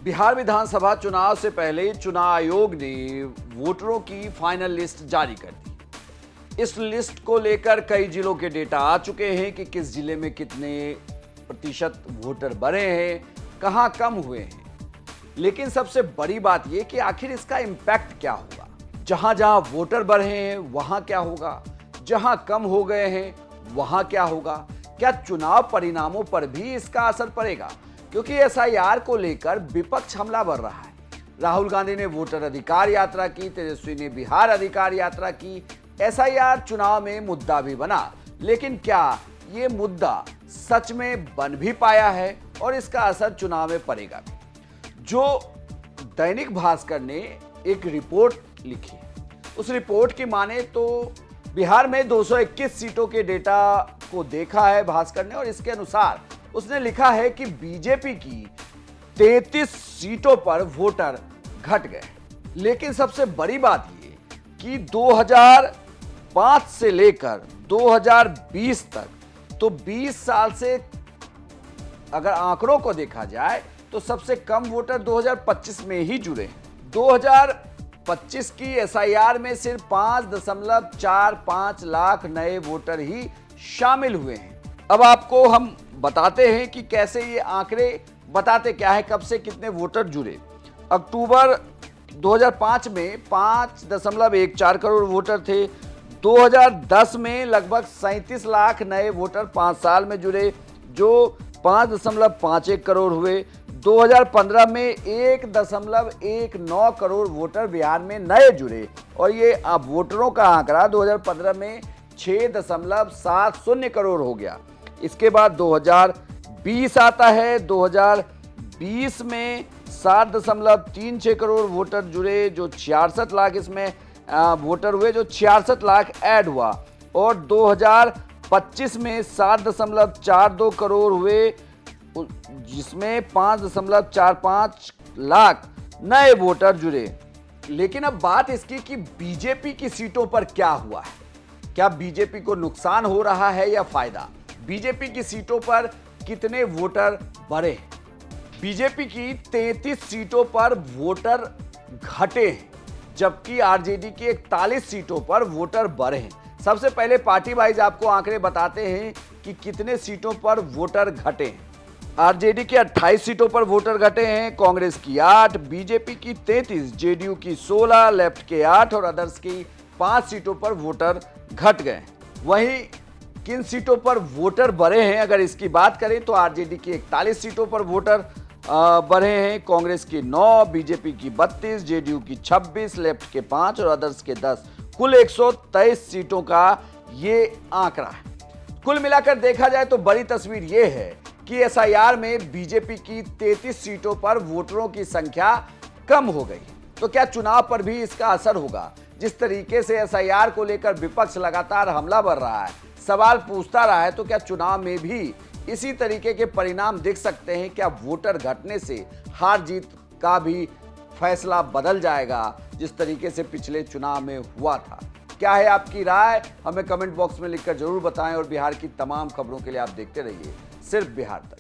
बिहार विधानसभा चुनाव से पहले चुनाव आयोग ने वोटरों की फाइनल लिस्ट जारी कर दी। इस लिस्ट को लेकर कई जिलों के डेटा आ चुके हैं कि किस जिले में कितने प्रतिशत वोटर बढ़े हैं, कहां कम हुए हैं। लेकिन सबसे बड़ी बात यह कि आखिर इसका इंपैक्ट क्या होगा। जहां जहां वोटर बढ़े हैं वहां क्या होगा, जहां कम हो गए हैं वहां क्या होगा। क्या चुनाव परिणामों पर भी इसका असर पड़ेगा, क्योंकि एसआईआर को लेकर विपक्ष हमलावर रहा है। राहुल गांधी ने वोटर अधिकार यात्रा की, तेजस्वी ने बिहार अधिकार यात्रा की। एसआईआर चुनाव में मुद्दा भी बना, लेकिन क्या ये मुद्दा सच में बन भी पाया है और इसका असर चुनाव में पड़ेगा भी। जो दैनिक भास्कर ने एक रिपोर्ट लिखी, उस रिपोर्ट की माने तो बिहार में 221 सीटों के डेटा को देखा है भास्कर ने, और इसके अनुसार उसने लिखा है कि बीजेपी की 33 सीटों पर वोटर घट गए। लेकिन सबसे बड़ी बात यह कि 2005 से लेकर 2020 तक, तो 20 साल से अगर आंकड़ों को देखा जाए तो सबसे कम वोटर 2025 में ही जुड़े। 2025 की एसआईआर में सिर्फ 5.45 लाख नए वोटर ही शामिल हुए हैं। अब आपको हम बताते हैं कि कैसे ये आंकड़े बताते क्या है, कब से कितने वोटर जुड़े। अक्टूबर 2005 में 5.14 करोड़ वोटर थे। 2010 में लगभग 37 लाख नए वोटर 5 साल में जुड़े, जो 5.51 करोड़ हुए। 2015 में 1.19 करोड़ वोटर बिहार में नए जुड़े, और ये अब वोटरों का आंकड़ा 2015 में 6.70 करोड़ हो गया। इसके बाद 2020 आता है। 2020 में 7.36 करोड़ वोटर जुड़े, जो 66 लाख इसमें वोटर हुए, जो 66 लाख ऐड हुआ। और 2025 में 7.42 करोड़ हुए, जिसमें 5.45 लाख नए वोटर जुड़े। लेकिन अब बात इसकी कि बीजेपी की सीटों पर क्या हुआ है। क्या बीजेपी को नुकसान हो रहा है या फायदा? बीजेपी की सीटों पर कितने वोटर बढ़े? बीजेपी की 33 सीटों पर वोटर घटे हैं, जबकि आरजेडी की 41 सीटों पर वोटर बढ़े हैं। सबसे पहले पार्टी वाइज आपको आंकड़े बताते हैं कि कितने सीटों पर वोटर घटे हैं। आरजेडी की 28 सीटों पर वोटर घटे हैं, कांग्रेस की 8, बीजेपी की 33, जेडीयू की 16, लेफ्ट के 8 और अदर्स की 5 सीटों पर वोटर घट गए। वहीं किन सीटों पर वोटर बढ़े हैं अगर इसकी बात करें तो आरजेडी की 41 सीटों पर वोटर बढ़े हैं, कांग्रेस की 9, बीजेपी की 32, जेडीयू की 26, लेफ्ट के 5 और अदर्स के 10। कुल 123 सीटों का ये आंकड़ा है। कुल मिलाकर देखा जाए तो बड़ी तस्वीर ये है कि एसआईआर में बीजेपी की 33 सीटों पर वोटरों की संख्या कम हो गई। तो क्या चुनाव पर भी इसका असर होगा? जिस तरीके से एसआईआर को लेकर विपक्ष लगातार हमला कर रहा है, सवाल पूछता रहा है, तो क्या चुनाव में भी इसी तरीके के परिणाम दिख सकते हैं? क्या वोटर घटने से हार जीत का भी फैसला बदल जाएगा, जिस तरीके से पिछले चुनाव में हुआ था? क्या है आपकी राय? हमें कमेंट बॉक्स में लिखकर जरूर बताएं, और बिहार की तमाम खबरों के लिए आप देखते रहिए सिर्फ बिहार तक।